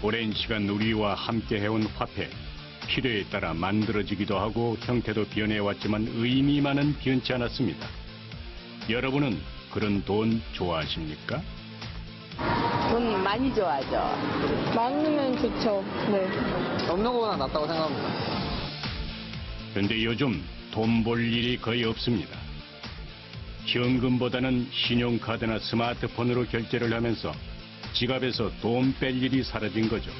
오랜 시간 우리와 함께 해온 화폐, 필요에 따라 만들어지기도 하고 형태도 변해왔지만 의미만은 변치 않았습니다. 여러분은 그런 돈 좋아하십니까? 돈 많이 좋아하죠. 많으면 좋죠. 네. 없는 것보다 낫다고 생각합니다. 그런데 요즘 돈 벌 일이 거의 없습니다. 현금보다는 신용카드나 스마트폰으로 결제를 하면서 지갑에서 돈 뺄 일이 사라진 거죠.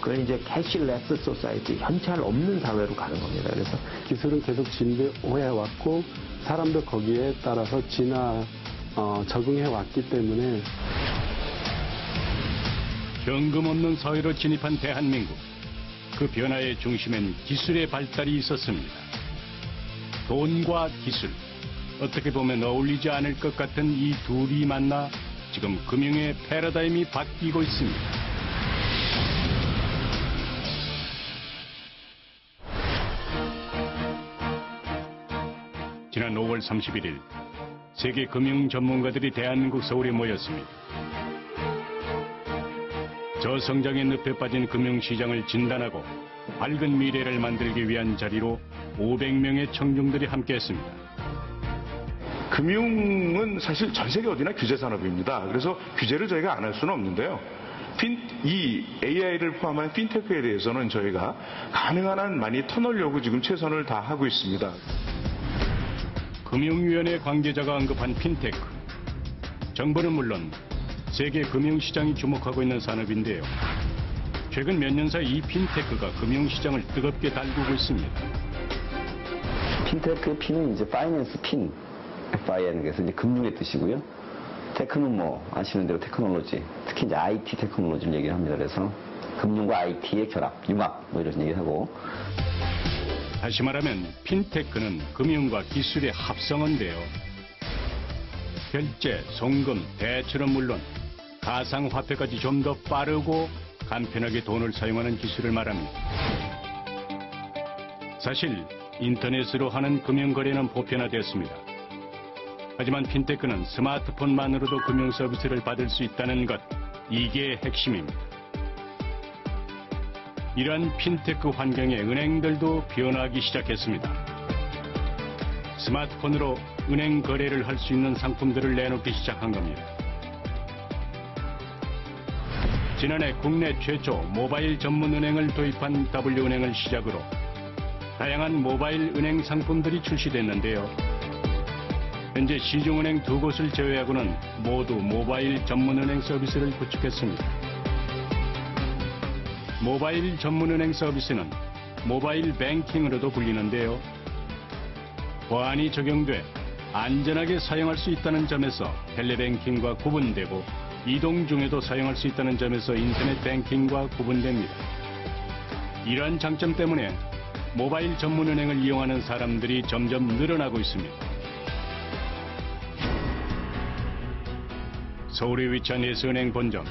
그건 이제 캐시레스 소사이티, 현찰 없는 사회로 가는 겁니다. 그래서 기술은 계속 진보해 왔고 사람도 거기에 따라서 적응해 왔기 때문에 현금 없는 사회로 진입한 대한민국. 그 변화의 중심엔 기술의 발달이 있었습니다. 돈과 기술, 어떻게 보면 어울리지 않을 것 같은 이 둘이 만나 지금 금융의 패러다임이 바뀌고 있습니다. 지난 5월 31일 세계 금융 전문가들이 대한민국 서울에 모였습니다. 저성장의 늪에 빠진 금융시장을 진단하고 밝은 미래를 만들기 위한 자리로 500명의 청중들이 함께했습니다. 금융은 사실 전 세계 어디나 규제 산업입니다. 그래서 규제를 저희가 안 할 수는 없는데요. 이 AI를 포함한 핀테크에 대해서는 저희가 가능한 한 많이 터놓으려고 지금 최선을 다하고 있습니다. 금융위원회 관계자가 언급한 핀테크. 정부는 물론 세계 금융시장이 주목하고 있는 산업인데요. 최근 몇 년 사이 이 핀테크가 금융시장을 뜨겁게 달구고 있습니다. 핀테크, 핀은 이제 파이낸스 핀, FIN, 그래서 이제 금융의 뜻이고요. 테크는 뭐 아시는 대로 테크놀로지, 특히 이제 IT 테크놀로지를 얘기를 합니다. 그래서 금융과 IT의 결합, 융합 뭐 이런 얘기를 하고. 다시 말하면 핀테크는 금융과 기술의 합성어인데요. 결제, 송금, 대출은 물론 가상화폐까지 좀 더 빠르고 간편하게 돈을 사용하는 기술을 말합니다. 사실 인터넷으로 하는 금융거래는 보편화되었습니다. 하지만 핀테크는 스마트폰만으로도 금융 서비스를 받을 수 있다는 것, 이게 핵심입니다. 이러한 핀테크 환경에 은행들도 변화하기 시작했습니다. 스마트폰으로 은행 거래를 할 수 있는 상품들을 내놓기 시작한 겁니다. 지난해 국내 최초 모바일 전문 은행을 도입한 W은행을 시작으로 다양한 모바일 은행 상품들이 출시됐는데요. 현재 시중은행 2곳을 제외하고는 모두 모바일 전문은행 서비스를 구축했습니다. 모바일 전문은행 서비스는 모바일 뱅킹으로도 불리는데요. 보안이 적용돼 안전하게 사용할 수 있다는 점에서 텔레뱅킹과 구분되고 이동 중에도 사용할 수 있다는 점에서 인터넷 뱅킹과 구분됩니다. 이러한 장점 때문에 모바일 전문은행을 이용하는 사람들이 점점 늘어나고 있습니다. 서울에 위치한 예스은행 본점,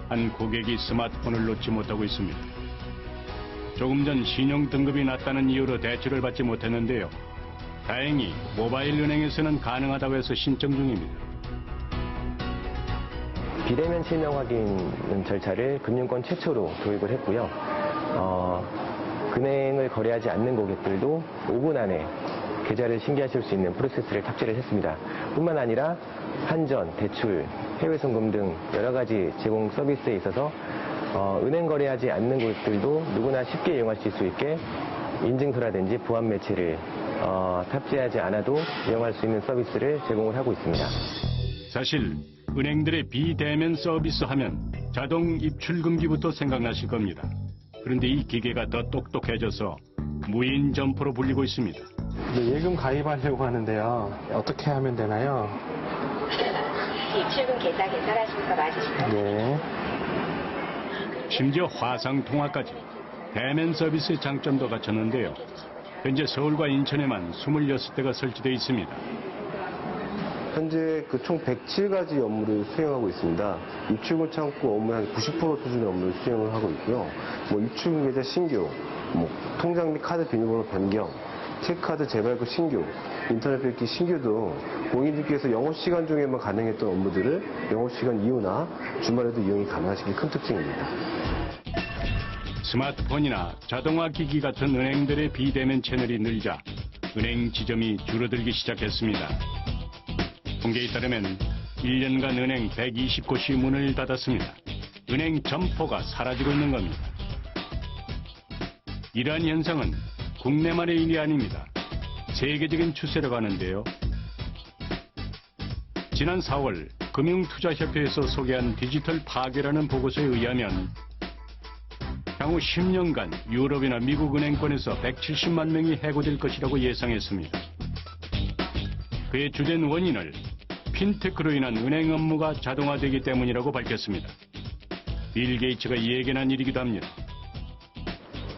한 고객이 스마트폰을 놓지 못하고 있습니다. 조금 전 신용 등급이 낮다는 이유로 대출을 받지 못했는데요. 다행히 모바일 은행에서는 가능하다고 해서 신청 중입니다. 비대면 실명 확인 절차를 금융권 최초로 도입을 했고요. 금행을 거래하지 않는 고객들도 5분 안에 계좌를 신기하실 수 있는 프로세스를 탑재를 했습니다. 뿐만 아니라 환전, 대출, 해외 송금 등 여러 가지 제공 서비스에 있어서 은행 거래하지 않는 고객들도 누구나 쉽게 이용할 수 있게 인증서라든지 보안 매체를 탑재하지 않아도 이용할 수 있는 서비스를 제공을 하고 있습니다. 사실 은행들의 비대면 서비스 하면 자동 입출금기부터 생각나실 겁니다. 그런데 이 기계가 더 똑똑해져서 무인 점포로 불리고 있습니다. 예금 가입하려고 하는데요. 어떻게 하면 되나요? 입출금 계좌 개설하시는 거 맞으실까요? 네. 심지어 화상 통화까지 대면 서비스의 장점도 갖췄는데요. 현재 서울과 인천에만 26대가 설치되어 있습니다. 현재 총 107가지 업무를 수행하고 있습니다. 입출금 창구 업무의 한 90% 수준의 업무를 수행을 하고 있고요. 입출금 계좌 신규, 통장 및 카드 비밀번호 변경, 체크카드 재발급 신규, 인터넷 뵙기 신규도 고객님께서 영업시간 중에만 가능했던 업무들을 영업시간 이후나 주말에도 이용이 가능하신 게 큰 특징입니다. 스마트폰이나 자동화 기기 같은 은행들의 비대면 채널이 늘자 은행 지점이 줄어들기 시작했습니다. 통계에 따르면 1년간 은행 120곳이 문을 닫았습니다. 은행 점포가 사라지고 있는 겁니다. 이러한 현상은 국내만의 일이 아닙니다. 세계적인 추세라고 하는데요. 지난 4월 금융투자협회에서 소개한 디지털 파괴라는 보고서에 의하면 향후 10년간 유럽이나 미국 은행권에서 170만 명이 해고될 것이라고 예상했습니다. 그의 주된 원인을 핀테크로 인한 은행 업무가 자동화되기 때문이라고 밝혔습니다. 빌 게이츠가 예견한 일이기도 합니다.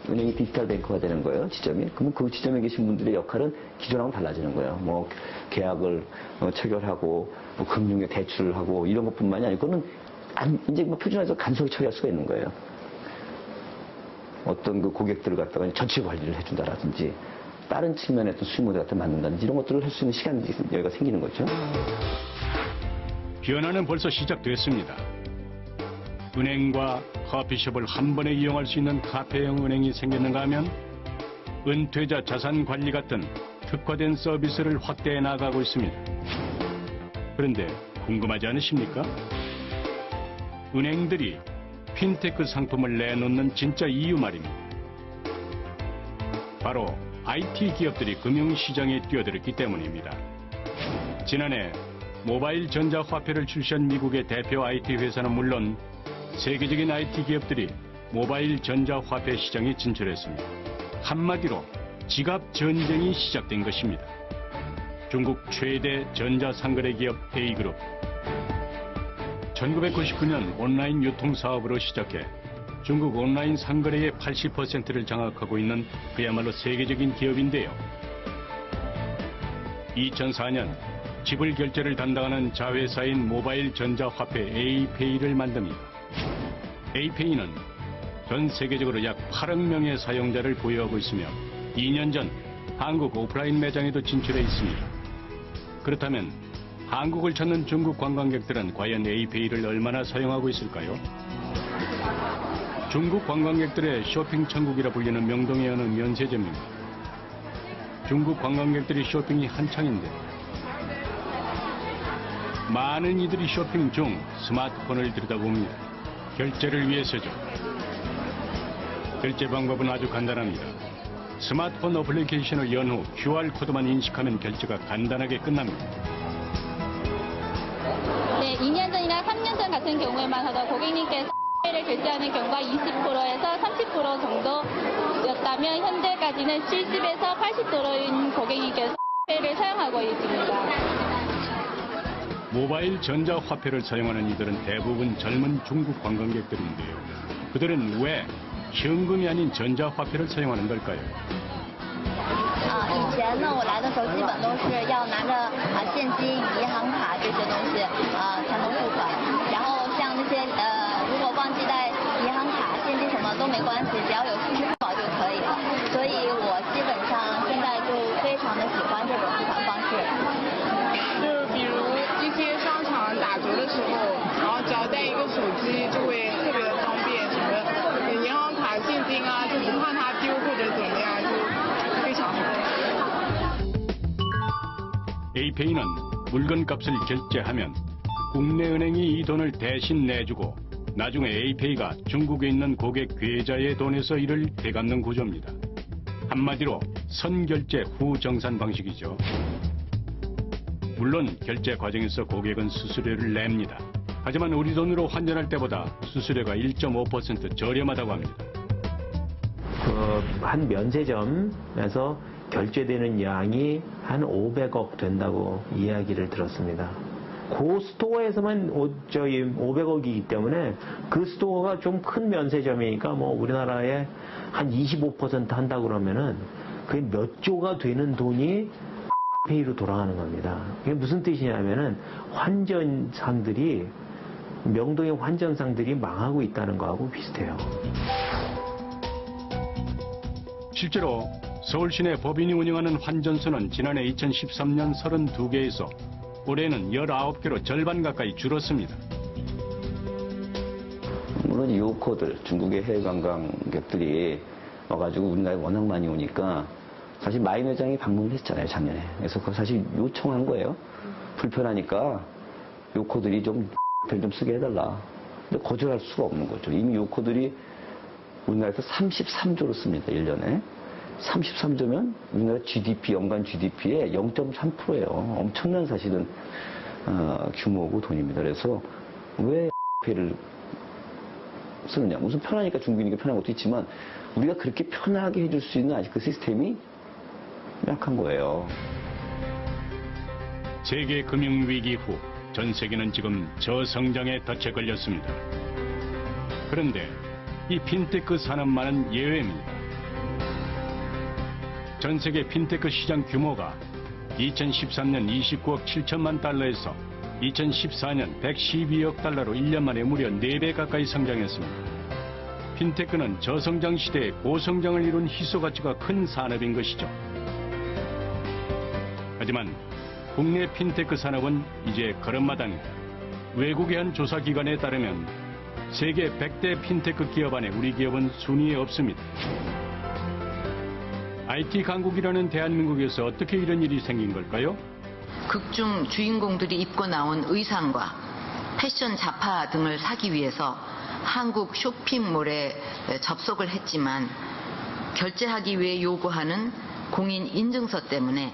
은행이 디지털 뱅크가 되는 거예요, 지점이. 그러면 그 지점에 계신 분들의 역할은 기존하고 달라지는 거예요. 뭐 계약을 체결하고 뭐 금융에 대출을 하고 이런 것뿐만이 아니고 이제 뭐 표준화해서 간소하게 처리할 수가 있는 거예요. 어떤 그 고객들을 갖다가 전체 관리를 해준다라든지 다른 측면에 또 수익 모델 같은 만든다든지 이런 것들을 할 수 있는 시간 여유가 생기는 거죠. 변화는 벌써 시작됐습니다. 은행과 커피숍을 한 번에 이용할 수 있는 카페형 은행이 생겼는가 하면 은퇴자 자산 관리 같은 특화된 서비스를 확대해 나가고 있습니다. 그런데 궁금하지 않으십니까? 은행들이 핀테크 상품을 내놓는 진짜 이유 말입니다. 바로 IT 기업들이 금융시장에 뛰어들었기 때문입니다. 지난해 모바일 전자화폐를 출시한 미국의 대표 IT 회사는 물론 세계적인 IT 기업들이 모바일 전자화폐 시장에 진출했습니다. 한마디로 지갑 전쟁이 시작된 것입니다. 중국 최대 전자상거래 기업 A그룹. 1999년 온라인 유통 사업으로 시작해 중국 온라인 상거래의 80%를 장악하고 있는 그야말로 세계적인 기업인데요. 2004년 지불 결제를 담당하는 자회사인 모바일 전자화폐 A페이를 만듭니다. A페이는 전 세계적으로 약 8억 명의 사용자를 보유하고 있으며 2년 전 한국 오프라인 매장에도 진출해 있습니다. 그렇다면 한국을 찾는 중국 관광객들은 과연 A페이를 얼마나 사용하고 있을까요? 중국 관광객들의 쇼핑 천국이라 불리는 명동의 어느 면세점입니다. 중국 관광객들이 쇼핑이 한창인데 많은 이들이 쇼핑 중 스마트폰을 들여다봅니다. 결제를 위해서죠. 결제 방법은 아주 간단합니다. 스마트폰 어플리케이션을 연 후 QR코드만 인식하면 결제가 간단하게 끝납니다. 네, 2년 전이나 3년 전 같은 경우에만 하더라도 고객님께서 를 결제하는 경우가 20%에서 30% 정도였다면 현재까지는 70에서 80%인 고객님께서 를 사용하고 있습니다. 모바일 전자화폐를 사용하는 이들은 대부분 젊은 중국 관광객들인데요. 그들은 왜 현금이 아닌 전자화폐를 사용하는 걸까요? 以前呢，我来的时候基本都是要拿着现金、银行卡这些东西才能付款。然后像那些如果忘记带银行卡、现金什么都没关系，只要有支付宝就可以了。所以我基本上现在就非常的喜欢这种付款方式。就比如一些商场打折的时候，然后只要带一个手机就会特别的方便，什么银行卡、现金啊，就不怕它丢或者怎么样，就非常好。 A페이는 물건값을 결제하면 국내 은행이 이 돈을 대신 내주고 나중에 A페이가 중국에 있는 고객 계좌에 돈에서 이를 되갚는 구조입니다. 한마디로 선결제 후정산 방식이죠. 물론 결제 과정에서 고객은 수수료를 냅니다. 하지만 우리 돈으로 환전할 때보다 수수료가 1.5% 저렴하다고 합니다. 한 면세점에서 결제되는 양이 한 500억 된다고 이야기를 들었습니다. 그 스토어에서만 500억이기 때문에 그 스토어가 좀 큰 면세점이니까 뭐 우리나라에 한 25% 한다고 그러면은 그게 몇 조가 되는 돈이 페이로 돌아가는 겁니다. 이게 무슨 뜻이냐면은 환전상들이 명동의 환전상들이 망하고 있다는 거하고 비슷해요. 실제로 서울시내 법인이 운영하는 환전소는 지난해 2013년 32개에서 올해는 19개로 절반 가까이 줄었습니다. 물론 요코들, 중국의 해외 관광객들이 와가지고 우리나라에 워낙 많이 오니까 사실 마인 회장이 방문을 했잖아요, 작년에. 그래서 그거 사실 요청한 거예요. 불편하니까 요코들이 좀 쓰게 해달라. 근데 거절할 수가 없는 거죠. 이미 요코들이 우리나라에서 33조를 씁니다, 1년에. 33조면 우리나라 GDP, 연간 GDP의 0.3%예요. 엄청난 사실은 규모고 돈입니다. 그래서 왜 를 쓰느냐. 무슨 편하니까 중국이니까 편한 것도 있지만 우리가 그렇게 편하게 해줄 수 있는 아직 그 시스템이 약한 거예요. 세계 금융위기 후 전 세계는 지금 저성장의 덫에 걸렸습니다. 그런데 이 핀테크 산업만은 예외입니다. 전 세계 핀테크 시장 규모가 2013년 29억 7천만 달러에서 2014년 112억 달러로 1년 만에 무려 4배 가까이 성장했습니다. 핀테크는 저성장 시대에 고성장을 이룬 희소가치가 큰 산업인 것이죠. 하지만 국내 핀테크 산업은 이제 걸음마당입니다. 외국의 한 조사기관에 따르면 세계 100대 핀테크 기업 안에 우리 기업은 순위에 없습니다. IT 강국이라는 대한민국에서 어떻게 이런 일이 생긴 걸까요? 극중 주인공들이 입고 나온 의상과 패션 잡화 등을 사기 위해서 한국 쇼핑몰에 접속을 했지만 결제하기 위해 요구하는 공인 인증서 때문에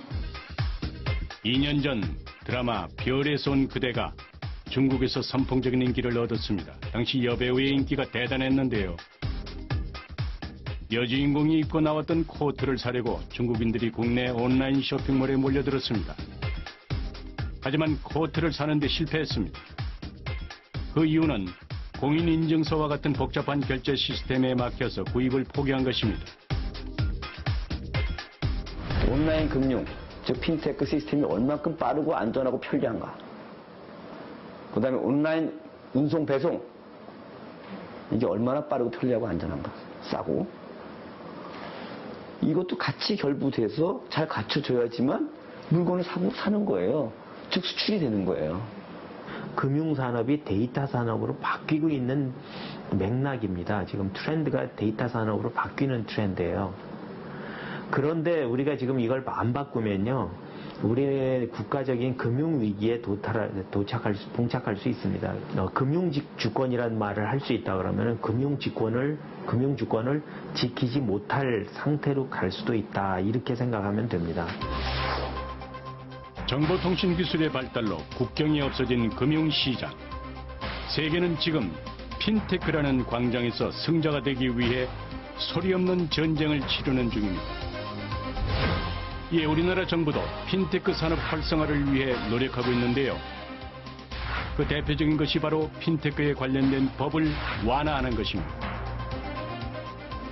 2년 전 드라마 별에서 온 그대가 중국에서 선풍적인 인기를 얻었습니다. 당시 여배우의 인기가 대단했는데요. 여주인공이 입고 나왔던 코트를 사려고 중국인들이 국내 온라인 쇼핑몰에 몰려들었습니다. 하지만 코트를 사는데 실패했습니다. 그 이유는 공인인증서와 같은 복잡한 결제 시스템에 막혀서 구입을 포기한 것입니다. 온라인 금융, 즉 핀테크 시스템이 얼만큼 빠르고 안전하고 편리한가. 그 다음에 온라인 운송 배송, 이게 얼마나 빠르고 편리하고 안전한가. 싸고. 이것도 같이 결부돼서 잘 갖춰져야지만 물건을 사는 거예요. 즉 수출이 되는 거예요. 금융산업이 데이터 산업으로 바뀌고 있는 맥락입니다. 지금 트렌드가 데이터 산업으로 바뀌는 트렌드예요. 그런데 우리가 지금 이걸 안 바꾸면요, 우리의 국가적인 금융위기에 봉착할 수 있습니다. 금융주권이라는 말을 할 수 있다 그러면 금융주권을 지키지 못할 상태로 갈 수도 있다, 이렇게 생각하면 됩니다. 정보통신기술의 발달로 국경이 없어진 금융시장. 세계는 지금 핀테크라는 광장에서 승자가 되기 위해 소리 없는 전쟁을 치르는 중입니다. 이에 우리나라 정부도 핀테크 산업 활성화를 위해 노력하고 있는데요. 그 대표적인 것이 바로 핀테크에 관련된 법을 완화하는 것입니다.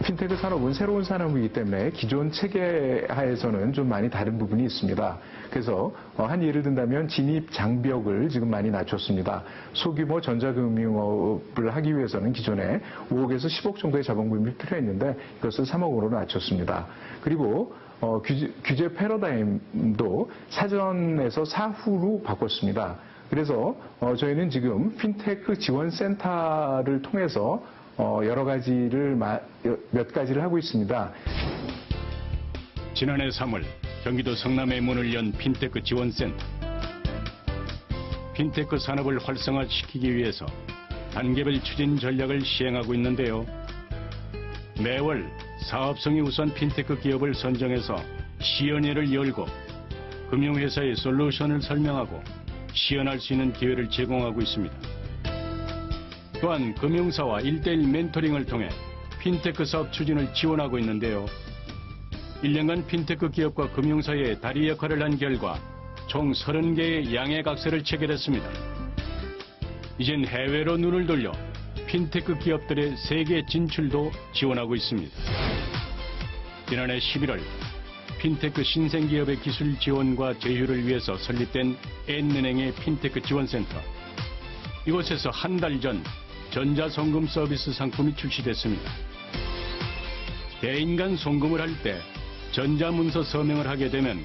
핀테크 산업은 새로운 산업이기 때문에 기존 체계 하에서는 좀 많이 다른 부분이 있습니다. 그래서 한 예를 든다면 진입 장벽을 지금 많이 낮췄습니다. 소규모 전자금융업을 하기 위해서는 기존에 5억에서 10억 정도의 자본금이 필요했는데 이것을 3억으로 낮췄습니다. 그리고 규제 패러다임도 사전에서 사후로 바꿨습니다. 그래서 저희는 지금 핀테크 지원센터를 통해서 여러 가지를 몇 가지를 하고 있습니다. 지난해 3월 경기도 성남에 문을 연 핀테크 지원센터. 핀테크 산업을 활성화시키기 위해서 단계별 추진 전략을 시행하고 있는데요. 매월 사업성이 우선 핀테크 기업을 선정해서 시연회를 열고 금융회사의 솔루션을 설명하고 시연할 수 있는 기회를 제공하고 있습니다. 또한 금융사와 1:1 멘토링을 통해 핀테크 사업 추진을 지원하고 있는데요. 1년간 핀테크 기업과 금융사의 다리 역할을 한 결과 총 30개의 양해각서를 체결했습니다. 이젠 해외로 눈을 돌려 핀테크 기업들의 세계 진출도 지원하고 있습니다. 지난해 11월 핀테크 신생기업의 기술 지원과 제휴를 위해서 설립된 N은행의 핀테크 지원센터. 이곳에서 한 달 전 전자송금 서비스 상품이 출시됐습니다. 대인 간 송금을 할 때 전자문서 서명을 하게 되면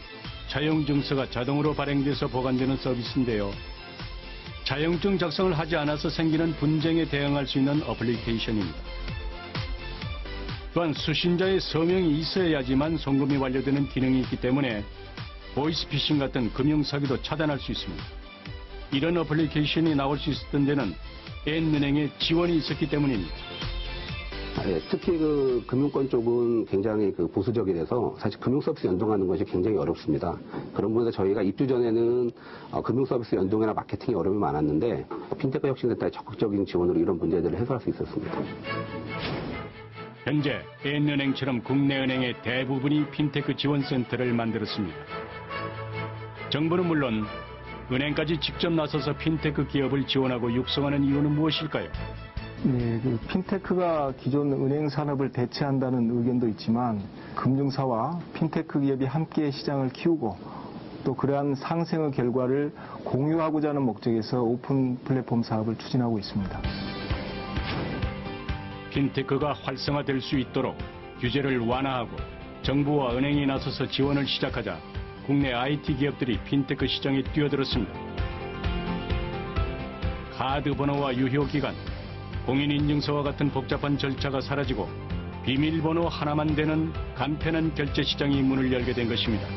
차용증서가 자동으로 발행돼서 보관되는 서비스인데요. 차용증 작성을 하지 않아서 생기는 분쟁에 대응할 수 있는 어플리케이션입니다. 또한 수신자의 서명이 있어야지만 송금이 완료되는 기능이 있기 때문에 보이스피싱 같은 금융사기도 차단할 수 있습니다. 이런 어플리케이션이 나올 수 있었던 데는 N은행의 지원이 있었기 때문입니다. 특히 그 금융권 쪽은 굉장히 그 보수적이라서 사실 금융서비스 연동하는 것이 굉장히 어렵습니다. 그런 부분에서 저희가 입주 전에는 금융서비스 연동이나 마케팅이 어려움이 많았는데 핀테크 혁신센터의 적극적인 지원으로 이런 문제들을 해소할 수 있었습니다. 현재 N은행처럼 국내 은행의 대부분이 핀테크 지원센터를 만들었습니다. 정부는 물론 은행까지 직접 나서서 핀테크 기업을 지원하고 육성하는 이유는 무엇일까요? 네, 그 핀테크가 기존 은행 산업을 대체한다는 의견도 있지만 금융사와 핀테크 기업이 함께 시장을 키우고 또 그러한 상생의 결과를 공유하고자 하는 목적에서 오픈 플랫폼 사업을 추진하고 있습니다. 핀테크가 활성화될 수 있도록 규제를 완화하고 정부와 은행이 나서서 지원을 시작하자 국내 IT 기업들이 핀테크 시장에 뛰어들었습니다. 카드 번호와 유효기간, 공인인증서와 같은 복잡한 절차가 사라지고 비밀번호 하나만 되는 간편한 결제 시장이 문을 열게 된 것입니다.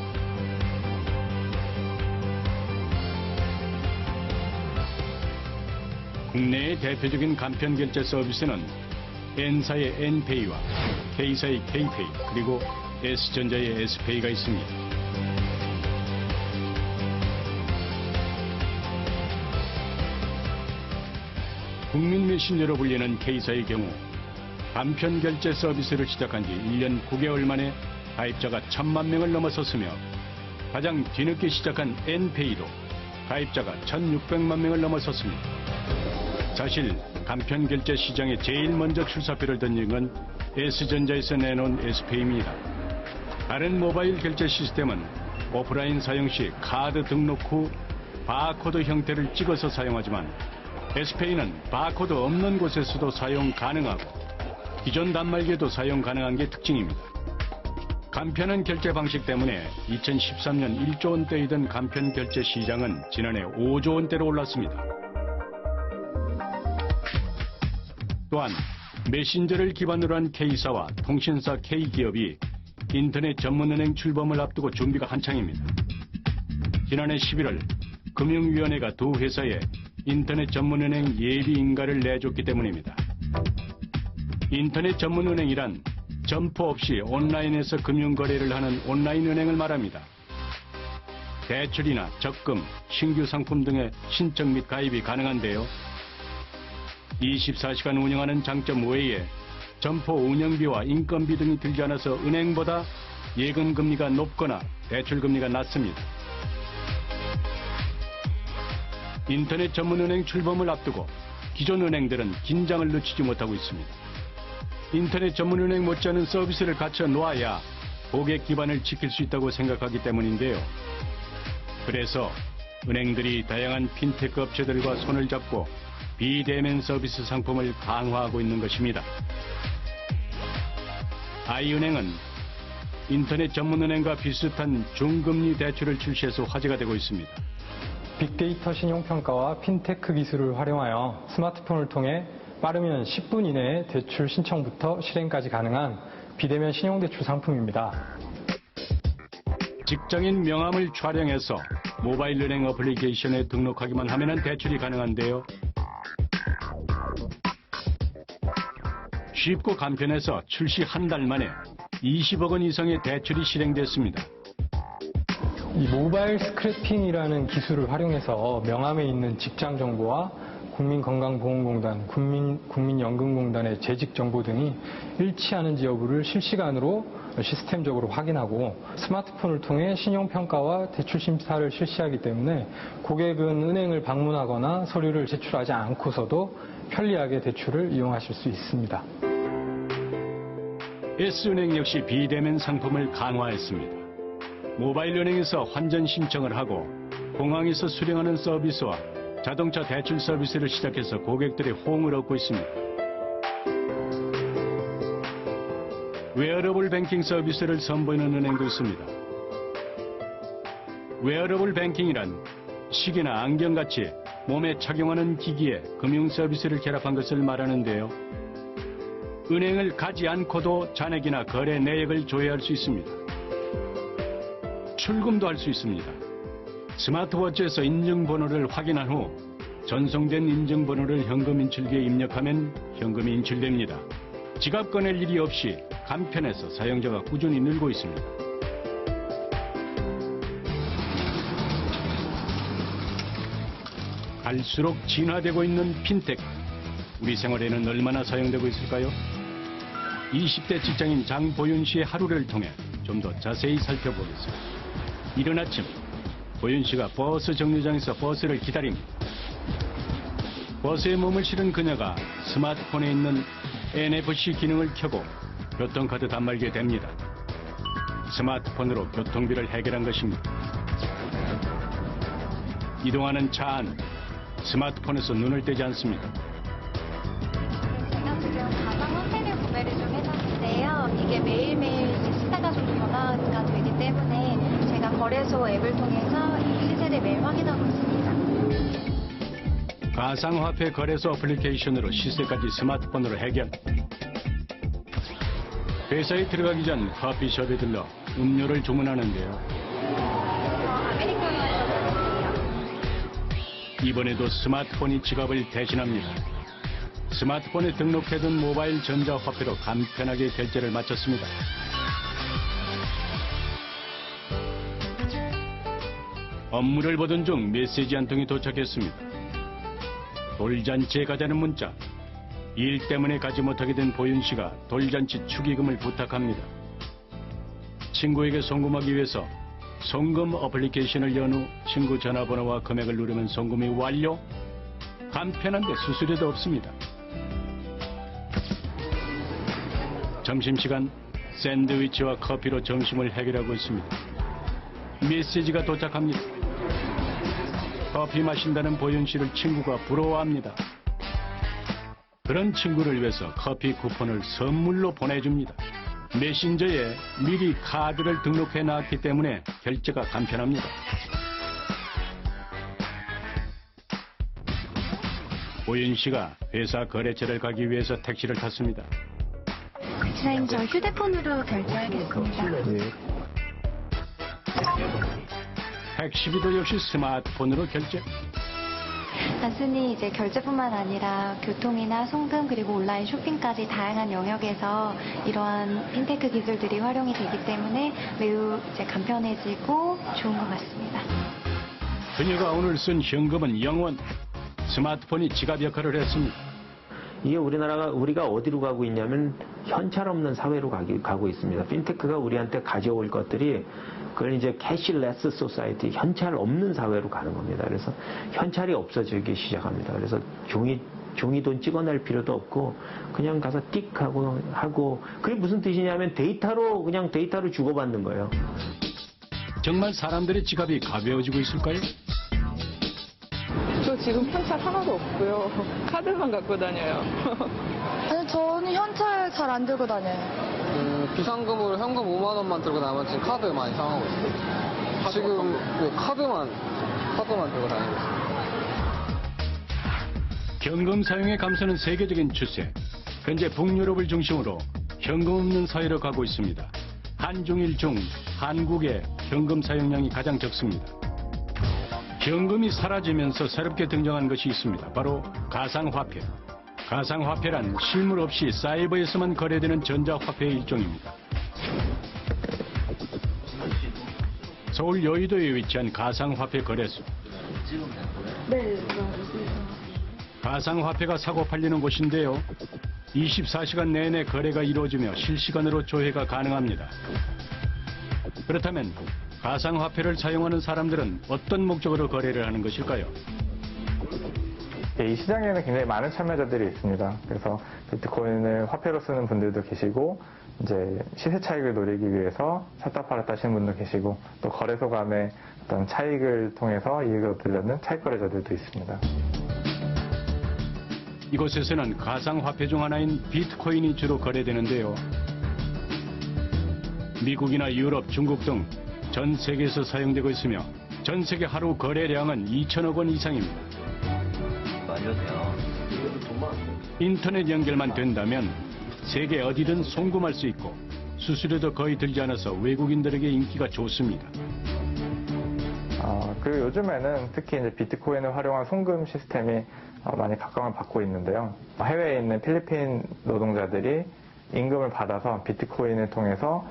국내의 대표적인 간편 결제 서비스는 N사의 N페이와 K사의 K페이 그리고 S전자의 S페이가 있습니다. 국민 메신저로 불리는 K사의 경우 간편 결제 서비스를 시작한 지 1년 9개월 만에 가입자가 1000만 명을 넘어섰으며 가장 뒤늦게 시작한 N페이도 가입자가 1600만 명을 넘어섰습니다. 사실 간편 결제 시장에 제일 먼저 출사표를 던진 건 S전자에서 내놓은 S페이입니다. 다른 모바일 결제 시스템은 오프라인 사용 시 카드 등록 후 바코드 형태를 찍어서 사용하지만 S페이는 바코드 없는 곳에서도 사용 가능하고 기존 단말기에도 사용 가능한 게 특징입니다. 간편한 결제 방식 때문에 2013년 1조 원대이던 간편 결제 시장은 지난해 5조 원대로 올랐습니다. 또한 메신저를 기반으로 한 K사와 통신사 K기업이 인터넷 전문은행 출범을 앞두고 준비가 한창입니다. 지난해 11월 금융위원회가 두 회사에 인터넷 전문은행 예비 인가를 내줬기 때문입니다. 인터넷 전문은행이란 점포 없이 온라인에서 금융거래를 하는 온라인 은행을 말합니다. 대출이나 적금, 신규 상품 등의 신청 및 가입이 가능한데요. 24시간 운영하는 장점 외에 점포 운영비와 인건비 등이 들지 않아서 은행보다 예금 금리가 높거나 대출 금리가 낮습니다. 인터넷 전문은행 출범을 앞두고 기존 은행들은 긴장을 늦추지 못하고 있습니다. 인터넷 전문은행 못지않은 서비스를 갖춰 놓아야 고객 기반을 지킬 수 있다고 생각하기 때문인데요. 그래서 은행들이 다양한 핀테크 업체들과 손을 잡고 비대면 서비스 상품을 강화하고 있는 것입니다. I은행은 인터넷 전문은행과 비슷한 중금리 대출을 출시해서 화제가 되고 있습니다. 빅데이터 신용평가와 핀테크 기술을 활용하여 스마트폰을 통해 빠르면 10분 이내에 대출 신청부터 실행까지 가능한 비대면 신용대출 상품입니다. 직장인 명함을 촬영해서 모바일 은행 어플리케이션에 등록하기만 하면 대출이 가능한데요. 쉽고 간편해서 출시 한 달 만에 20억 원 이상의 대출이 실행됐습니다. 이 모바일 스크래핑이라는 기술을 활용해서 명함에 있는 직장 정보와 국민건강보험공단, 국민연금공단의 재직 정보 등이 일치하는지 여부를 실시간으로 시스템적으로 확인하고 스마트폰을 통해 신용평가와 대출 심사를 실시하기 때문에 고객은 은행을 방문하거나 서류를 제출하지 않고서도 편리하게 대출을 이용하실 수 있습니다. S은행 역시 비대면 상품을 강화했습니다. 모바일 은행에서 환전 신청을 하고 공항에서 수령하는 서비스와 자동차 대출 서비스를 시작해서 고객들의 호응을 얻고 있습니다. 웨어러블 뱅킹 서비스를 선보이는 은행도 있습니다. 웨어러블 뱅킹이란 시계나 안경같이 몸에 착용하는 기기에 금융 서비스를 결합한 것을 말하는데요. 은행을 가지 않고도 잔액이나 거래 내역을 조회할 수 있습니다. 출금도 할 수 있습니다. 스마트워치에서 인증번호를 확인한 후 전송된 인증번호를 현금 인출기에 입력하면 현금이 인출됩니다. 지갑 꺼낼 일이 없이 간편해서 사용자가 꾸준히 늘고 있습니다. 갈수록 진화되고 있는 핀테크. 우리 생활에는 얼마나 사용되고 있을까요? 20대 직장인 장보윤 씨의 하루를 통해 좀 더 자세히 살펴보겠습니다. 이른 아침, 보윤 씨가 버스 정류장에서 버스를 기다립니다. 버스에 몸을 실은 그녀가 스마트폰에 있는 NFC 기능을 켜고 교통카드 단말기에 댑니다. 스마트폰으로 교통비를 해결한 것입니다. 이동하는 차 안, 스마트폰에서 눈을 떼지 않습니다. 제가 지금 가상 화폐를 구매를 좀 해봤는데요. 이게 매일매일 시세가 좀 변화가 되기 때문에 제가 거래소 앱을 통해서 이 시세를 매일 확인하고 있습니다. 가상화폐 거래소 어플리케이션으로 시세까지 스마트폰으로 해결. 회사에 들어가기 전 커피숍에 들러 음료를 주문하는데요. 이번에도 스마트폰이 지갑을 대신합니다. 스마트폰에 등록해둔 모바일 전자화폐로 간편하게 결제를 마쳤습니다. 업무를 보던 중 메시지 한 통이 도착했습니다. 돌잔치에 가자는 문자. 일 때문에 가지 못하게 된 보윤 씨가 돌잔치 축의금을 부탁합니다. 친구에게 송금하기 위해서 송금 어플리케이션을 연 후 친구 전화번호와 금액을 누르면 송금이 완료. 간편한데 수수료도 없습니다. 점심시간 샌드위치와 커피로 점심을 해결하고 있습니다. 메시지가 도착합니다. 커피 마신다는 보윤 씨를 친구가 부러워합니다. 그런 친구를 위해서 커피 쿠폰을 선물로 보내줍니다. 메신저에 미리 카드를 등록해 놨기 때문에 결제가 간편합니다. 보윤 씨가 회사 거래처를 가기 위해서 택시를 탔습니다. 선생님, 저 휴대폰으로 결제하겠습니다. 택시비도 역시 스마트폰으로 결제. 단순히 이제 결제뿐만 아니라 교통이나 송금 그리고 온라인 쇼핑까지 다양한 영역에서 이러한 핀테크 기술들이 활용이 되기 때문에 매우 이제 간편해지고 좋은 것 같습니다. 그녀가 오늘 쓴 현금은 영원. 스마트폰이 지갑 역할을 했습니다. 이게 우리가 어디로 가고 있냐면 현찰 없는 사회로 가고 있습니다. 핀테크가 우리한테 가져올 것들이 그걸 이제 캐시레스 소사이티, 현찰 없는 사회로 가는 겁니다. 그래서 현찰이 없어지기 시작합니다. 그래서 종이돈 찍어낼 필요도 없고 그냥 가서 띡 하고 그게 무슨 뜻이냐면 데이터로 주고받는 거예요. 정말 사람들의 지갑이 가벼워지고 있을까요? 저 지금 현찰 하나도 없고요. 카드만 갖고 다녀요. 아니, 저는 현찰 잘 안 들고 다녀요. 비상금으로 현금 5만 원만 들고 나머지 카드 많이 사용하고 있어요. 지금 카드만 들고 다니고 있어요. 현금 사용의 감소는 세계적인 추세. 현재 북유럽을 중심으로 현금 없는 사회로 가고 있습니다. 한중일 중 한국의 현금 사용량이 가장 적습니다. 현금이 사라지면서 새롭게 등장한 것이 있습니다. 바로 가상화폐. 가상화폐란 실물 없이 사이버에서만 거래되는 전자화폐의 일종입니다. 서울 여의도에 위치한 가상화폐 거래소. 네. 가상화폐가 사고 팔리는 곳인데요. 24시간 내내 거래가 이루어지며 실시간으로 조회가 가능합니다. 그렇다면 가상화폐를 사용하는 사람들은 어떤 목적으로 거래를 하는 것일까요? 이 시장에는 굉장히 많은 참여자들이 있습니다. 그래서 비트코인을 화폐로 쓰는 분들도 계시고, 이제 시세 차익을 노리기 위해서 샀다 팔았다 하시는 분도 계시고, 또 거래소 간의 어떤 차익을 통해서 이익을 얻으려는 차익 거래자들도 있습니다. 이곳에서는 가상화폐 중 하나인 비트코인이 주로 거래되는데요. 미국이나 유럽, 중국 등 전 세계에서 사용되고 있으며 전 세계 하루 거래량은 2천억 원 이상입니다. 안녕하세요. 인터넷 연결만 된다면 세계 어디든 송금할 수 있고 수수료도 거의 들지 않아서 외국인들에게 인기가 좋습니다. 그리고 요즘에는 특히 이제 비트코인을 활용한 송금 시스템이 많이 각광을 받고 있는데요. 해외에 있는 필리핀 노동자들이 임금을 받아서 비트코인을 통해서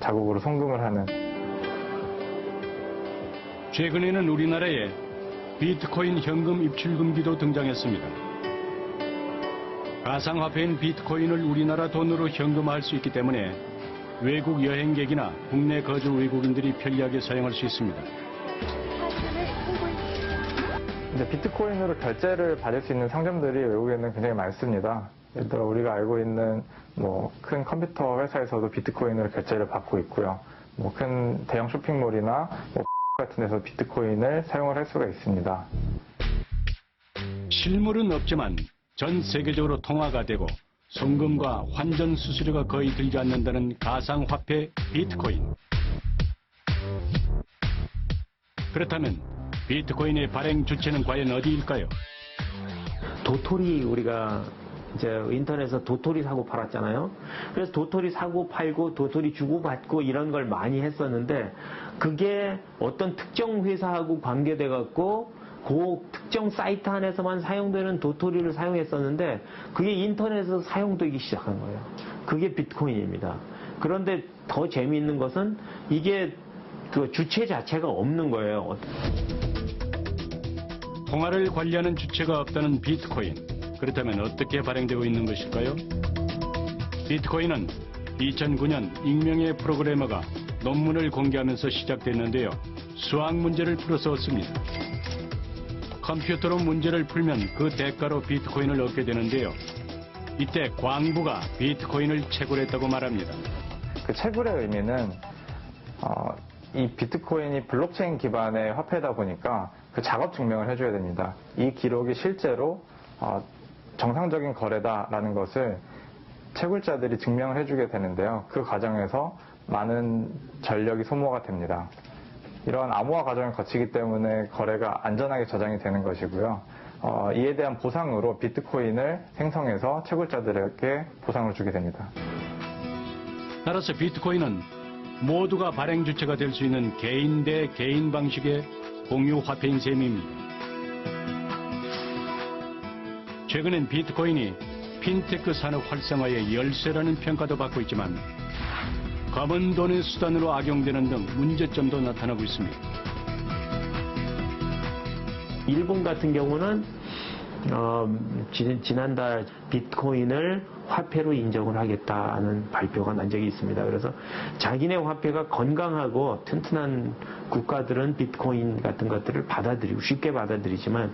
자국으로 송금을 하는. 최근에는 우리나라에 비트코인 현금 입출금기도 등장했습니다. 가상화폐인 비트코인을 우리나라 돈으로 현금화할 수 있기 때문에 외국 여행객이나 국내 거주 외국인들이 편리하게 사용할 수 있습니다. 이제 비트코인으로 결제를 받을 수 있는 상점들이 외국에는 굉장히 많습니다. 예를 들어 우리가 알고 있는 큰 컴퓨터 회사에서도 비트코인으로 결제를 받고 있고요. 큰 대형 쇼핑몰이나 같은 데서 비트코인을 사용을 할 수가 있습니다. 실물은 없지만 전 세계적으로 통화가 되고 송금과 환전 수수료가 거의 들지 않는다는 가상화폐 비트코인. 그렇다면 비트코인의 발행 주체는 과연 어디일까요? 도토리 우리가 이제 인터넷에서 도토리 사고 팔았잖아요. 그래서 도토리 사고 팔고 도토리 주고 받고 이런 걸 많이 했었는데 그게 어떤 특정 회사하고 관계돼 갖고 그 특정 사이트 안에서만 사용되는 도토리를 사용했었는데 그게 인터넷에서 사용되기 시작한 거예요. 그게 비트코인입니다. 그런데 더 재미있는 것은 이게 그 주체 자체가 없는 거예요. 통화를 관리하는 주체가 없다는 비트코인. 그렇다면 어떻게 발행되고 있는 것일까요? 비트코인은 2009년 익명의 프로그래머가 논문을 공개하면서 시작됐는데요. 수학 문제를 풀어서 얻습니다. 컴퓨터로 문제를 풀면 그 대가로 비트코인을 얻게 되는데요. 이때 광부가 비트코인을 채굴했다고 말합니다. 그 채굴의 의미는 이 비트코인이 블록체인 기반의 화폐다 보니까 그 작업 증명을 해줘야 됩니다. 이 기록이 실제로 정상적인 거래다라는 것을 채굴자들이 증명을 해주게 되는데요. 그 과정에서 많은 전력이 소모가 됩니다. 이러한 암호화 과정을 거치기 때문에 거래가 안전하게 저장이 되는 것이고요. 이에 대한 보상으로 비트코인을 생성해서 채굴자들에게 보상을 주게 됩니다. 따라서 비트코인은 모두가 발행 주체가 될 수 있는 개인 대 개인 방식의 공유 화폐인 셈입니다. 최근엔 비트코인이 핀테크 산업 활성화의 열쇠라는 평가도 받고 있지만 검은 돈의 수단으로 악용되는 등 문제점도 나타나고 있습니다. 일본 같은 경우는 지난달 비트코인을 화폐로 인정을 하겠다는 발표가 난 적이 있습니다. 그래서 자기네 화폐가 건강하고 튼튼한 국가들은 비트코인 같은 것들을 받아들이고 쉽게 받아들이지만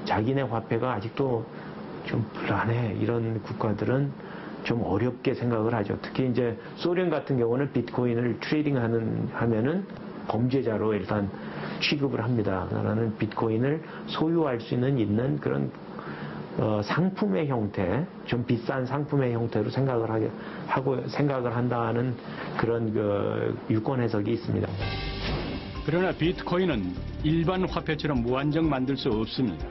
자기네 화폐가 아직도 좀 불안해. 이런 국가들은 좀 어렵게 생각을 하죠. 특히 이제 소련 같은 경우는 비트코인을 하면은 범죄자로 일단 취급을 합니다. 나라는 비트코인을 소유할 수 있는 그런 상품의 형태, 좀 비싼 상품의 형태로 생각을 한다는 그런 유권 해석이 있습니다. 그러나 비트코인은 일반 화폐처럼 무한정 만들 수 없습니다.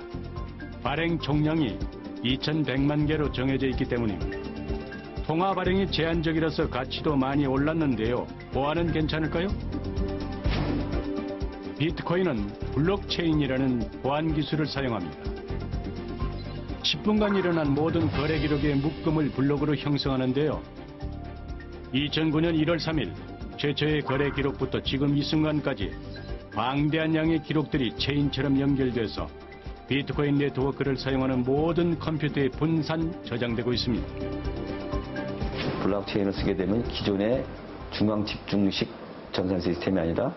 발행 총량이 2,100만 개로 정해져 있기 때문입니다. 통화 발행이 제한적이라서 가치도 많이 올랐는데요. 보안은 괜찮을까요? 비트코인은 블록체인이라는 보안 기술을 사용합니다. 10분간 일어난 모든 거래 기록의 묶음을 블록으로 형성하는데요. 2009년 1월 3일 최초의 거래 기록부터 지금 이 순간까지 방대한 양의 기록들이 체인처럼 연결돼서 비트코인 네트워크를 사용하는 모든 컴퓨터에 분산 저장되고 있습니다. 블록체인을 쓰게 되면 기존의 중앙 집중식 전산 시스템이 아니라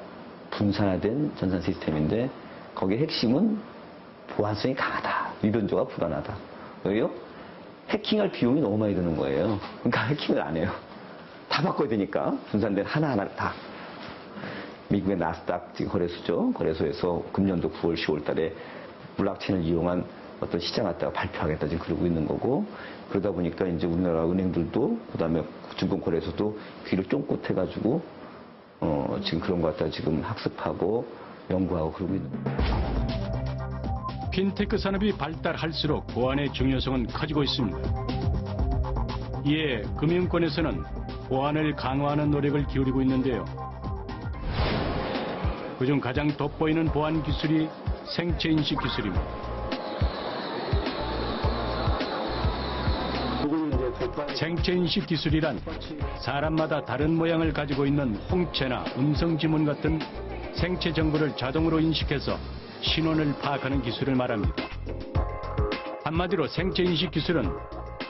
분산화된 전산 시스템인데 거기에 핵심은 보안성이 강하다. 리변조가 불안하다. 왜요? 해킹할 비용이 너무 많이 드는 거예요. 그러니까 해킹을 안 해요. 다 바꿔야 되니까 분산된 하나하나를 다. 미국의 나스닥 거래소죠. 거래소에서 금년도 9월, 10월 달에 블록체인을 이용한 어떤 시장 갖다가 발표하겠다 지금 그러고 있는 거고, 그러다 보니까 이제 우리나라 은행들도 그다음에 증권거래소도 귀를 쫑긋 해가지고 지금 그런 거 갖다 지금 학습하고 연구하고 그러고 있는 거예요. 핀테크 산업이 발달할수록 보안의 중요성은 커지고 있습니다. 이에 금융권에서는 보안을 강화하는 노력을 기울이고 있는데요. 그중 가장 돋보이는 보안 기술이 생체인식 기술입니다. 생체인식 기술이란 사람마다 다른 모양을 가지고 있는 홍채나 음성 지문 같은 생체 정보를 자동으로 인식해서 신원을 파악하는 기술을 말합니다. 한마디로 생체인식 기술은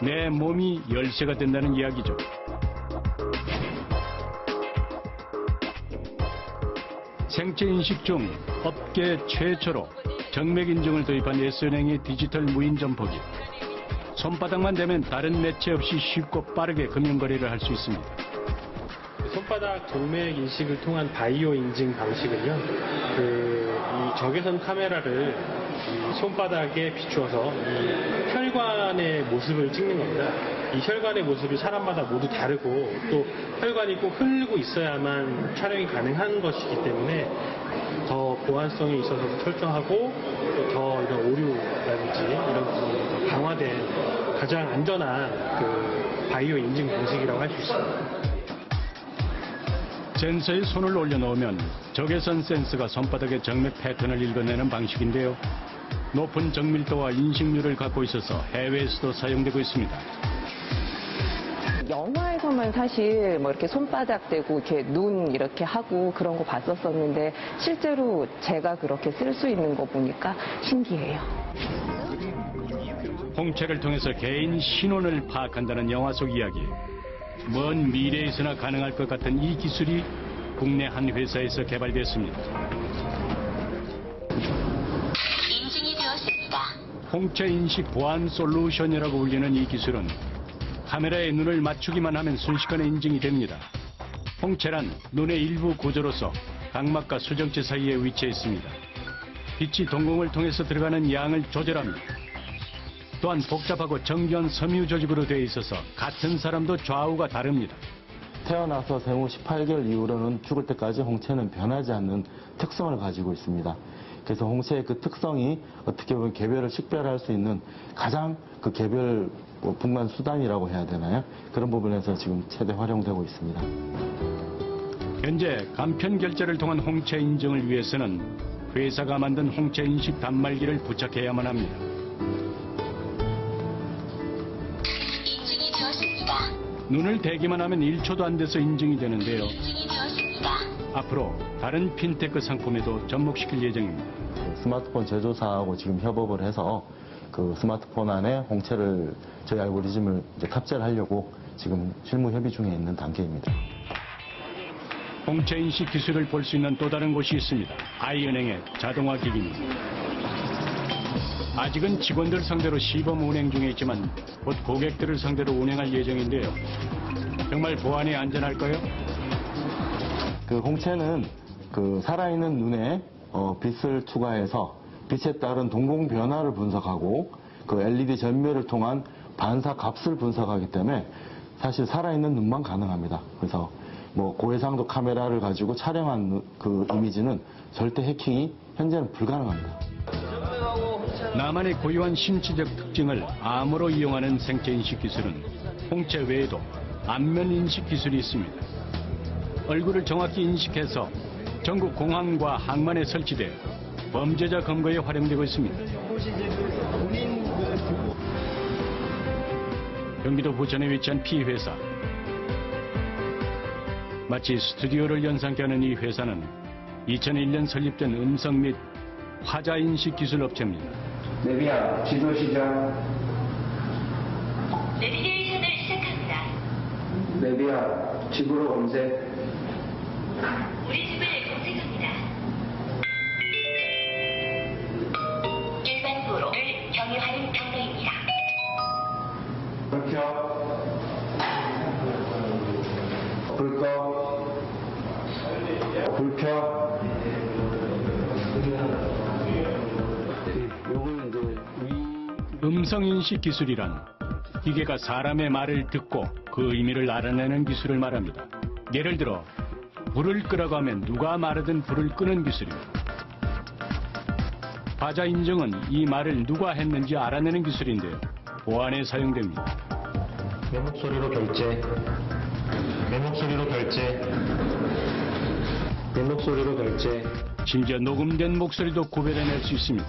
내 몸이 열쇠가 된다는 이야기죠. 생체인식 중 업계 최초로 정맥인증을 도입한 S은행의 디지털 무인 점포기. 손바닥만 대면 다른 매체 없이 쉽고 빠르게 금융거래를 할 수 있습니다. 손바닥 정맥 인식을 통한 바이오 인증 방식은요, 이 적외선 카메라를 이 손바닥에 비추어서 이 혈관의 모습을 찍는 겁니다. 이 혈관의 모습이 사람마다 모두 다르고 또 혈관이 꼭 흐르고 있어야만 촬영이 가능한 것이기 때문에 더 보안성이 있어서 철저하고 또 더 이런 오류라든지 이런 부분이 더 강화된 가장 안전한 그 바이오 인증 방식이라고 할 수 있습니다. 센서에 손을 올려놓으면 적외선 센서가 손바닥의 정맥 패턴을 읽어내는 방식인데요. 높은 정밀도와 인식률을 갖고 있어서 해외에서도 사용되고 있습니다. 영화에서만 사실 뭐 이렇게 손바닥 대고 이렇게 눈 이렇게 하고 그런 거 봤었었는데 실제로 제가 그렇게 쓸 수 있는 거 보니까 신기해요. 홍채를 통해서 개인 신원을 파악한다는 영화 속 이야기. 먼 미래에서나 가능할 것 같은 이 기술이 국내 한 회사에서 개발됐습니다. 인증이 되었습니다. 홍채 인식 보안 솔루션이라고 불리는 이 기술은 카메라에 눈을 맞추기만 하면 순식간에 인증이 됩니다. 홍채란 눈의 일부 구조로서 각막과 수정체 사이에 위치해 있습니다. 빛이 동공을 통해서 들어가는 양을 조절합니다. 또한 복잡하고 정교한 섬유 조직으로 되어 있어서 같은 사람도 좌우가 다릅니다. 태어나서 생후 18개월 이후로는 죽을 때까지 홍채는 변하지 않는 특성을 가지고 있습니다. 그래서 홍채의 그 특성이 어떻게 보면 개별을 식별할 수 있는 가장 그 개별 분간 수단이라고 해야 되나요? 그런 부분에서 지금 최대 활용되고 있습니다. 현재 간편 결제를 통한 홍채 인증을 위해서는 회사가 만든 홍채 인식 단말기를 부착해야만 합니다. 인증이 되었습니다. 눈을 대기만 하면 1초도 안 돼서 인증이 되는데요. 인증이 되었습니다. 앞으로 다른 핀테크 상품에도 접목시킬 예정입니다. 스마트폰 제조사하고 지금 협업을 해서 그 스마트폰 안에 홍채를 저희 알고리즘을 이제 탑재를 하려고 지금 실무 협의 중에 있는 단계입니다. 홍채 인식 기술을 볼 수 있는 또 다른 곳이 있습니다. I은행의 자동화 기기입니다. 아직은 직원들 상대로 시범 운행 중에 있지만 곧 고객들을 상대로 운행할 예정인데요. 정말 보안이 안전할까요? 그 홍채는 그 살아있는 눈에 빛을 추가해서 빛에 따른 동공 변화를 분석하고 그 LED 전멸을 통한 반사 값을 분석하기 때문에 사실 살아있는 눈만 가능합니다. 그래서 뭐 고해상도 카메라를 가지고 촬영한 그 이미지는 절대 해킹이 현재는 불가능합니다. 나만의 고유한 신체적 특징을 암호로 이용하는 생체인식 기술은 홍채 외에도 안면 인식 기술이 있습니다. 얼굴을 정확히 인식해서 전국 공항과 항만에 설치돼 범죄자 검거에 활용되고 있습니다. 경기도 부천에 위치한 P회사. 마치 스튜디오를 연상케 하는 이 회사는 2001년 설립된 음성 및 화자 인식 기술 업체입니다. 내비야, 지도 시작. 내비게이션을 시작합니다. 내비야, 집으로 검색. 우리 집을 검색합니다. 일반 도로를 경유하는 경로입니다. 불 켜. 불 꺼. 불 켜. 요걸 이제 위 음성인식 기술이란 기계가 사람의 말을 듣고 그 의미를 알아내는 기술을 말합니다. 예를 들어 불을 끄라고 하면 누가 말하든 불을 끄는 기술입니다. 바자 인증은 이 말을 누가 했는지 알아내는 기술인데요. 보안에 사용됩니다. 내 목소리로 결제. 내 목소리로 결제. 내 목소리로 결제. 심지어 녹음된 목소리도 구별해낼 수 있습니다.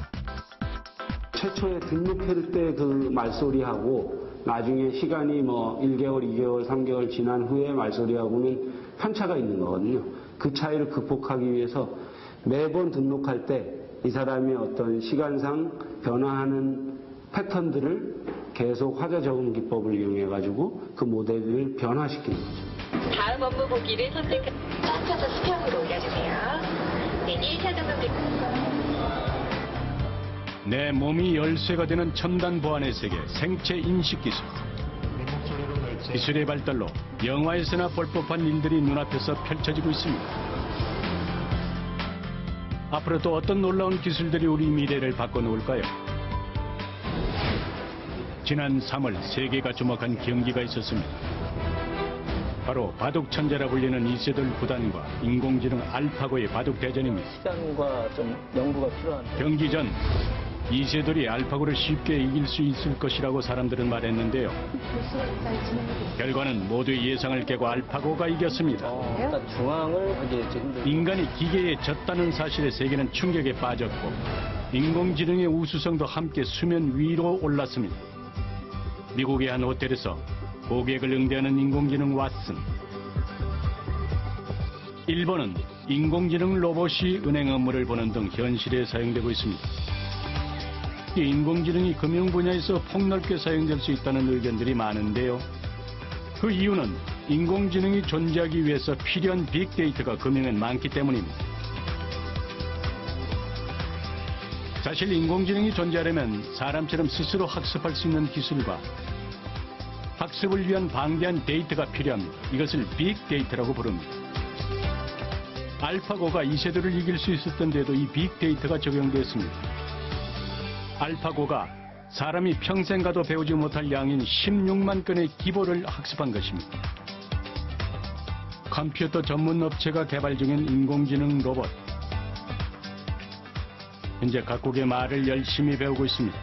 최초에 등록할 때 그 말소리하고 나중에 시간이 뭐 1개월, 2개월, 3개월 지난 후에 말소리하고는 편차가 있는 거거든요. 그 차이를 극복하기 위해서 매번 등록할 때 이 사람의 어떤 시간상 변화하는 패턴들을 계속 화자 적응 기법을 이용해 가지고 그 모델을 변화시키는 거죠. 다음 업무 보기를 맞춰서 수평으로 올려주세요. 네, 1차 등록 내 몸이 열쇠가 되는 첨단 보안의 세계, 생체 인식 기술. 기술의 발달로 영화에서나 볼 법한 일들이 눈앞에서 펼쳐지고 있습니다. 앞으로 또 어떤 놀라운 기술들이 우리 미래를 바꿔놓을까요? 지난 3월 세계가 주목한 경기가 있었습니다. 바로 바둑 천재라 불리는 이세돌 구단과 인공지능 알파고의 바둑 대전입니다. 시간과 좀 연구가 필요한데. 경기 전 이세돌이 알파고를 쉽게 이길 수 있을 것이라고 사람들은 말했는데요. 결과는 모두의 예상을 깨고 알파고가 이겼습니다. 일단 중앙을 하기에 지금 인간이 기계에 졌다는 사실에 세계는 충격에 빠졌고 인공지능의 우수성도 함께 수면 위로 올랐습니다. 미국의 한 호텔에서 고객을 응대하는 인공지능 왓슨. 일본은 인공지능 로봇이 은행 업무를 보는 등 현실에 사용되고 있습니다. 인공지능이 금융 분야에서 폭넓게 사용될 수 있다는 의견들이 많은데요. 그 이유는 인공지능이 존재하기 위해서 필요한 빅데이터가 금융엔 많기 때문입니다. 사실 인공지능이 존재하려면 사람처럼 스스로 학습할 수 있는 기술과 학습을 위한 방대한 데이터가 필요합니다. 이것을 빅데이터라고 부릅니다. 알파고가 이세돌을 이길 수 있었던 데도 이 빅데이터가 적용됐습니다. 알파고가 사람이 평생 가도 배우지 못할 양인 16만 건의 기보를 학습한 것입니다. 컴퓨터 전문 업체가 개발 중인 인공지능 로봇. 현재 각국의 말을 열심히 배우고 있습니다.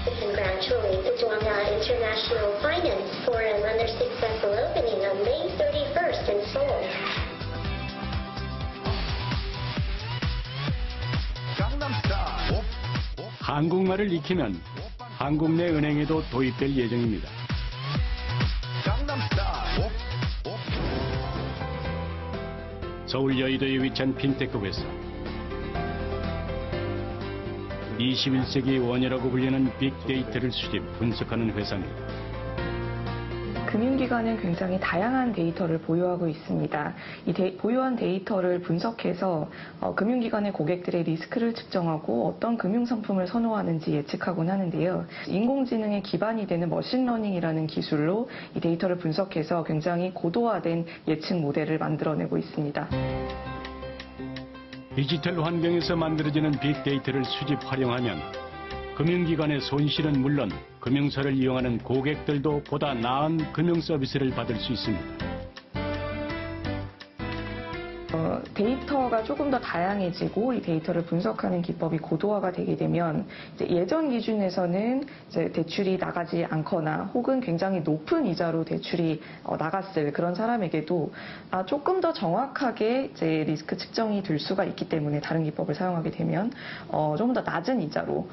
Congratulate the Dwanga International Finance Forum on their successful opening on May 31st in Seoul. 한국말을 익히면 한국 내 은행에도 도입될 예정입니다. 서울 여의도에 위치한 핀테크 회사. 21세기의 원효라고 불리는 빅데이터를 수집, 분석하는 회사입니다. 금융기관은 굉장히 다양한 데이터를 보유하고 있습니다. 이 보유한 데이터를 분석해서 금융기관의 고객들의 리스크를 측정하고 어떤 금융상품을 선호하는지 예측하곤 하는데요. 인공지능의 기반이 되는 머신러닝이라는 기술로 이 데이터를 분석해서 굉장히 고도화된 예측 모델을 만들어내고 있습니다. 디지털 환경에서 만들어지는 빅데이터를 수집 활용하면 금융기관의 손실은 물론 금융사를 이용하는 고객들도 보다 나은 금융 서비스를 받을 수 있습니다. 데이터가 조금 더 다양해지고 이 데이터를 분석하는 기법이 고도화가 되게 되면 이제 예전 기준에서는 이제 대출이 나가지 않거나 혹은 굉장히 높은 이자로 대출이 나갔을 그런 사람에게도 조금 더 정확하게 이제 리스크 측정이 될 수가 있기 때문에 다른 기법을 사용하게 되면 좀 더 낮은 이자로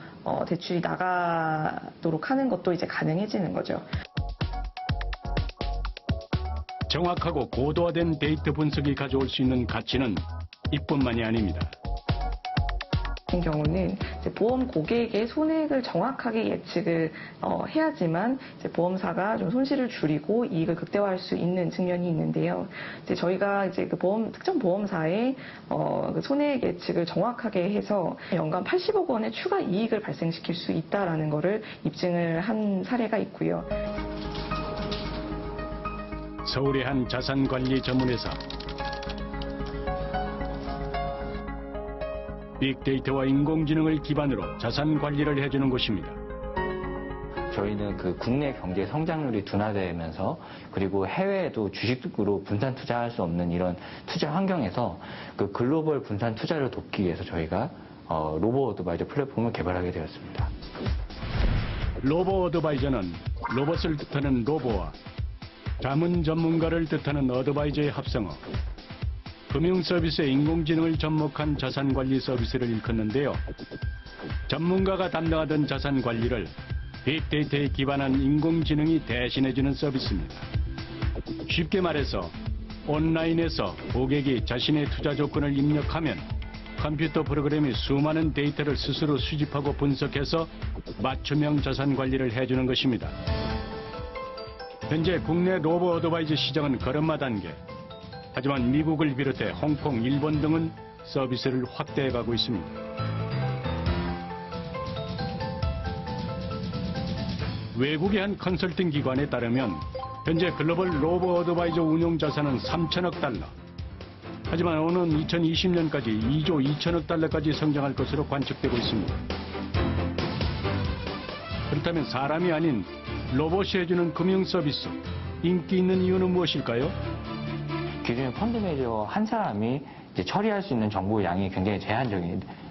대출이 나가도록 하는 것도 이제 가능해지는 거죠. 정확하고 고도화된 데이터 분석이 가져올 수 있는 가치는 이뿐만이 아닙니다. 같은 경우는 이제 보험 고객의 손해액을 정확하게 예측을 해야지만 이제 보험사가 좀 손실을 줄이고 이익을 극대화할 수 있는 측면이 있는데요. 이제 저희가 이제 그 특정 보험사의 그 손해액 예측을 정확하게 해서 연간 80억 원의 추가 이익을 발생시킬 수 있다라는 거를 입증을 한 사례가 있고요. 서울의 한 자산관리 전문회사. 빅데이터와 인공지능을 기반으로 자산관리를 해주는 곳입니다. 저희는 그 국내 경제 성장률이 둔화되면서 그리고 해외에도 주식으로 분산 투자할 수 없는 이런 투자 환경에서 그 글로벌 분산 투자를 돕기 위해서 저희가 로보 어드바이저 플랫폼을 개발하게 되었습니다. 로보 어드바이저는 로봇을 뜻하는 로보와 자문 전문가를 뜻하는 어드바이저의 합성어, 금융 서비스의 인공지능을 접목한 자산관리 서비스를 일컫는데요. 전문가가 담당하던 자산 관리를 빅데이터에 기반한 인공지능이 대신해주는 서비스입니다. 쉽게 말해서 온라인에서 고객이 자신의 투자 조건을 입력하면 컴퓨터 프로그램이 수많은 데이터를 스스로 수집하고 분석해서 맞춤형 자산 관리를 해주는 것입니다. 현재 국내 로보 어드바이저 시장은 걸음마 단계. 하지만 미국을 비롯해 홍콩, 일본 등은 서비스를 확대해가고 있습니다. 외국의 한 컨설팅 기관에 따르면 현재 글로벌 로보 어드바이저 운용 자산은 3천억 달러. 하지만 오는 2020년까지 2조 2천억 달러까지 성장할 것으로 관측되고 있습니다. 그렇다면 사람이 아닌 로봇이 해주는 금융 서비스, 인기 있는 이유는 무엇일까요? 기존의 펀드 매니저 한 사람이 이제 처리할 수 있는 정보의 양이 굉장히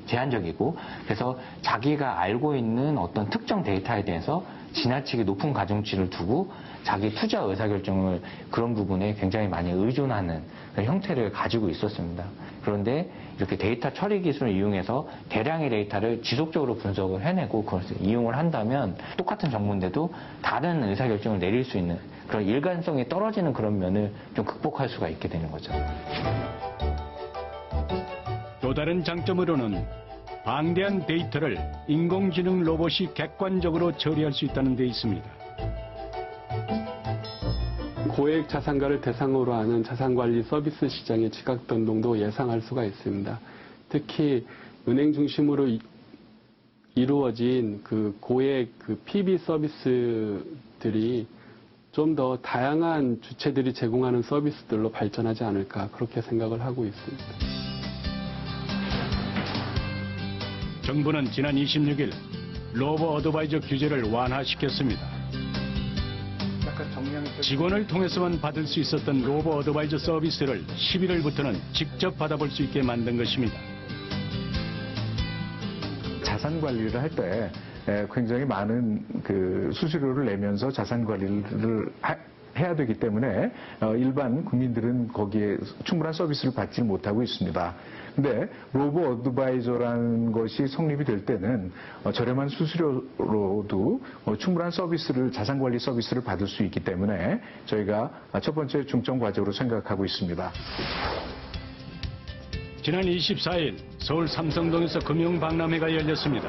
제한적이고, 그래서 자기가 알고 있는 어떤 특정 데이터에 대해서 지나치게 높은 가중치를 두고 자기 투자 의사결정을 그런 부분에 굉장히 많이 의존하는 그런 형태를 가지고 있었습니다. 그런데 이렇게 데이터 처리 기술을 이용해서 대량의 데이터를 지속적으로 분석을 해내고 그것을 이용을 한다면 똑같은 정보인데도 다른 의사결정을 내릴 수 있는 그런 일관성이 떨어지는 그런 면을 좀 극복할 수가 있게 되는 거죠. 또 다른 장점으로는 방대한 데이터를 인공지능 로봇이 객관적으로 처리할 수 있다는 데 있습니다. 고액 자산가를 대상으로 하는 자산관리 서비스 시장의 지각 변동도 예상할 수가 있습니다. 특히 은행 중심으로 이루어진 그 고액 그 PB 서비스들이 좀 더 다양한 주체들이 제공하는 서비스들로 발전하지 않을까 그렇게 생각을 하고 있습니다. 정부는 지난 26일 로보 어드바이저 규제를 완화시켰습니다. 직원을 통해서만 받을 수 있었던 로보 어드바이저 서비스를 11월부터는 직접 받아볼 수 있게 만든 것입니다. 자산 관리를 할 때 굉장히 많은 그 수수료를 내면서 자산 관리를 해야 되기 때문에 일반 국민들은 거기에 충분한 서비스를 받지 못하고 있습니다. 근데 로보 어드바이저라는 것이 성립이 될 때는 저렴한 수수료로도 충분한 서비스를, 자산관리 서비스를 받을 수 있기 때문에 저희가 첫 번째 중점 과제로 생각하고 있습니다. 지난 24일 서울 삼성동에서 금융박람회가 열렸습니다.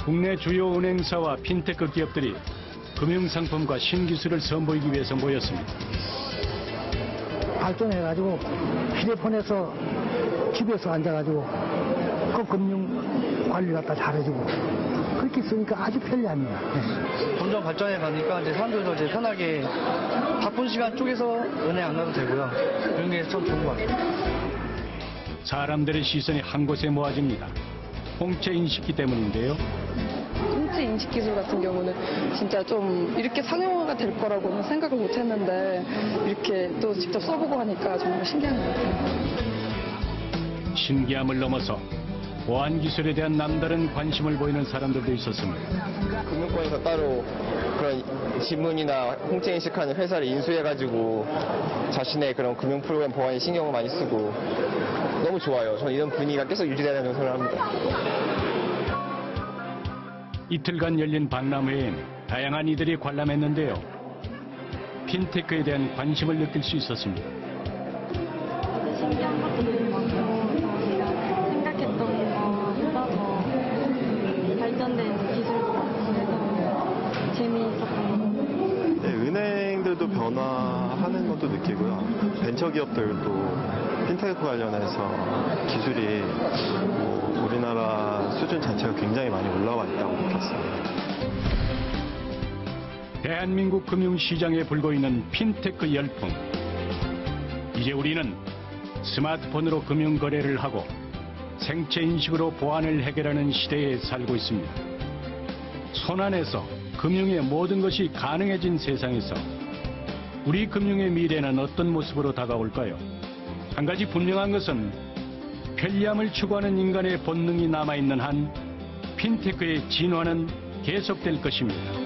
국내 주요 은행사와 핀테크 기업들이 금융상품과 신기술을 선보이기 위해서 모였습니다. 발전해가지고 휴대폰에서 집에서 앉아가지고 그 금융 관리 갖다 잘해주고 그렇게 쓰니까 아주 편리합니다. 점점 발전해 가니까 이제 사람들도 이제 편하게 바쁜 시간 쪽에서 은행 안 가도 되고요. 그런 게 참 좋은 것 같아요. 사람들의 시선이 한 곳에 모아집니다. 홍채 인식기 때문인데요. 홍채 인식 기술 같은 경우는 진짜 좀 이렇게 상용화가 될 거라고는 생각을 못 했는데 이렇게 또 직접 써보고 하니까 정말 신기한 것 같아요. 신기함을 넘어서 보안 기술에 대한 남다른 관심을 보이는 사람들도 있었습니다. 금융권에서 따로 그런 지문이나 홍채 인식하는 회사를 인수해가지고 자신의 그런 금융 프로그램 보안에 신경을 많이 쓰고 너무 좋아요. 저는 이런 분위기가 계속 유지되는 생각을 합니다. 이틀간 열린 박람회엔 다양한 이들이 관람했는데요. 핀테크에 대한 관심을 느낄 수 있었습니다. 신기한 것도 많고 제가 생각했던 것보다 더 발전된 기술도 많고 해서 재미있었던 것 같아요. 네, 은행들도 변화하는 것도 느끼고요. 벤처기업들도 핀테크 관련해서 기술이 우리나라 수준 자체가 굉장히 많이 올라와 있다고 느꼈습니다. 대한민국 금융시장에 불고 있는 핀테크 열풍. 이제 우리는 스마트폰으로 금융거래를 하고 생체 인식으로 보안을 해결하는 시대에 살고 있습니다. 손 안에서 금융의 모든 것이 가능해진 세상에서 우리 금융의 미래는 어떤 모습으로 다가올까요? 한 가지 분명한 것은 편리함을 추구하는 인간의 본능이 남아있는 한 핀테크의 진화는 계속될 것입니다.